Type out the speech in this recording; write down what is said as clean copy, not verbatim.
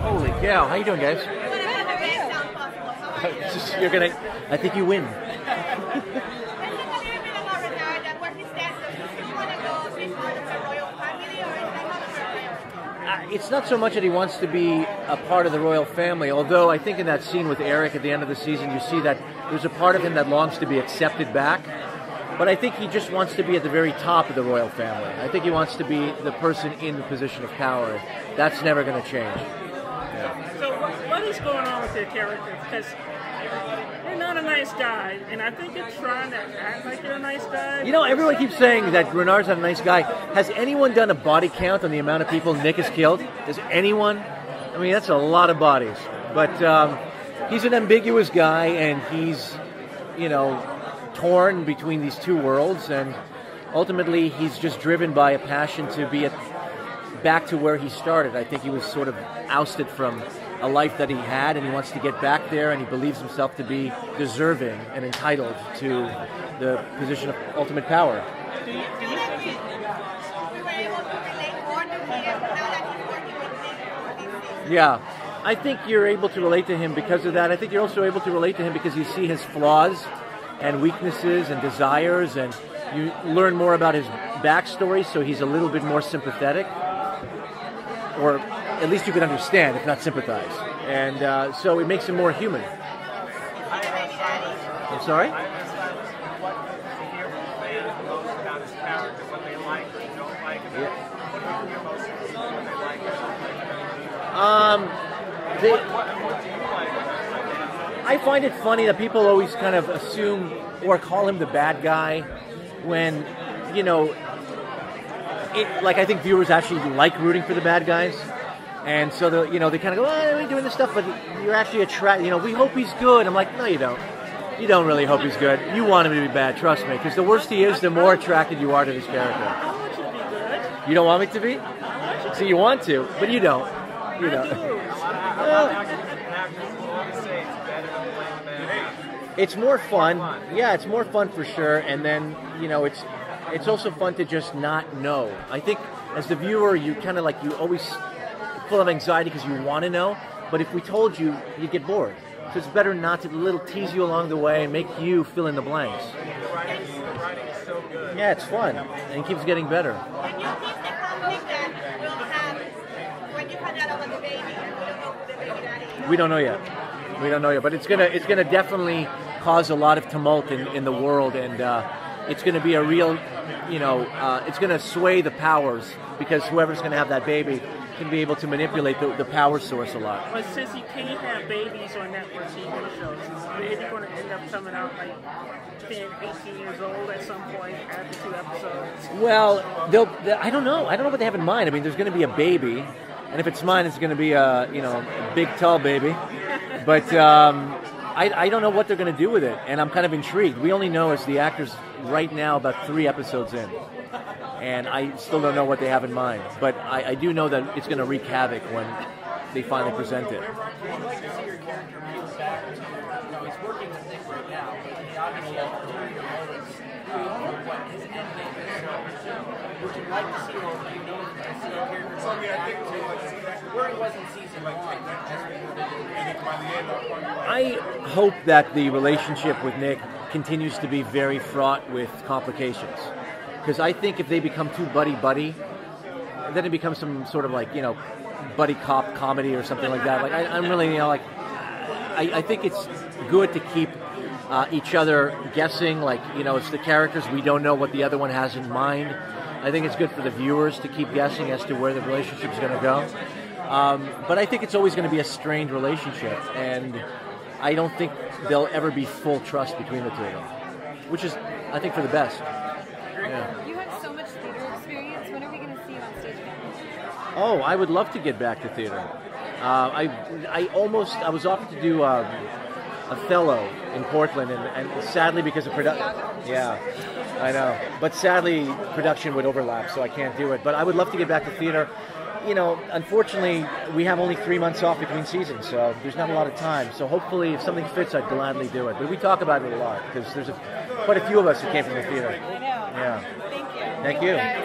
Holy cow! How you doing, guys? You're gonna. I think you win. It's not so much that he wants to be a part of the royal family, although I think in that scene with Eric at the end of the season, you see that there's a part of him that longs to be accepted back. But I think he just wants to be at the very top of the royal family. I think he wants to be the person in the position of power. That's never going to change. Yeah. So what is going on with your character? Because you're not a nice guy, and I think you're trying to act like you're a nice guy. You know, everyone keeps saying that Renard's not a nice guy. Has anyone done a body count on the amount of people Nick has killed? Has anyone? I mean, that's a lot of bodies. But he's an ambiguous guy, and he's, you know, torn between these two worlds, and ultimately he's just driven by a passion to be back to where he started. I think he was sort of ousted from a life that he had, and he wants to get back there, and he believes himself to be deserving and entitled to the position of ultimate power. Do you think we were able to relate more to him now that he's working with Nick? Yeah. I think you're able to relate to him because of that. I think you're also able to relate to him because you see his flaws and weaknesses and desires, and you learn more about his backstory, so he's a little bit more sympathetic, or at least you can understand, if not sympathize. And so it makes him more human. I'm sorry? I find it funny that people always kind of assume or call him the bad guy when, you know, I think viewers actually like rooting for the bad guys. And so, they kind of go, oh, we're doing this stuff, but you're actually attracted, we hope he's good. I'm like, no, you don't. You don't really hope he's good. You want him to be bad, trust me. Because the worse he is, the more attracted you are to this character. I want you to be good. You don't want me to be? So you want to, but you don't. You don't. It's more fun. Yeah, it's more fun for sure. And then, it's also fun to just not know. I think as the viewer, you kind of you always full of anxiety because you want to know. But if we told you, you'd get bored. So it's better not to tease you along the way and make you fill in the blanks. Yeah, it's fun. And it keeps getting better. Can you tease the conflict that will have when you find out about the baby and we don't know who the baby daddy is? We don't know yet. We don't know yet. But it's gonna definitely cause a lot of tumult in the world, and it's going to be a real, it's going to sway the powers, because whoever's going to have that baby can be able to manipulate the power source a lot. But since you can't have babies on network TV shows, is the baby going to end up coming out 10, 18 years old at some point after 2 episodes? Well, I don't know. I don't know what they have in mind. I mean, there's going to be a baby, and if it's mine, it's going to be a big, tall baby. But I don't know what they're going to do with it, and I'm kind of intrigued. We only know as the actors right now about 3 episodes in, and I still don't know what they have in mind. But I do know that it's going to wreak havoc when they finally present it. I'd like to see your character move back to, he's working with Nick right now, but he obviously has ulterior motives what his end game is. So, would you like to see, or do you know to see your character move back to where he was in season 1? I hope that the relationship with Nick continues to be very fraught with complications. Because I think if they become too buddy-buddy, then it becomes some sort of buddy cop comedy or something like that. I'm really, I think it's good to keep each other guessing. It's the characters. We don't know what the other one has in mind. I think it's good for the viewers to keep guessing as to where the relationship is going to go. But I think it's always going to be a strained relationship, and I don't think there'll ever be full trust between the two of them, which is, I think, for the best. Yeah. You have so much theater experience. When are we going to see you on stage again? Oh, I would love to get back to theater. I was offered to do Othello in Portland, and sadly because of production, yeah, I know. But sadly, production would overlap, so I can't do it. But I would love to get back to theater. Unfortunately, we have only 3 months off between seasons, so there's not a lot of time. So hopefully, if something fits, I'd gladly do it. But we talk about it a lot, because there's quite a few of us who came from the theater. I know. Yeah. Thank you. Thank you.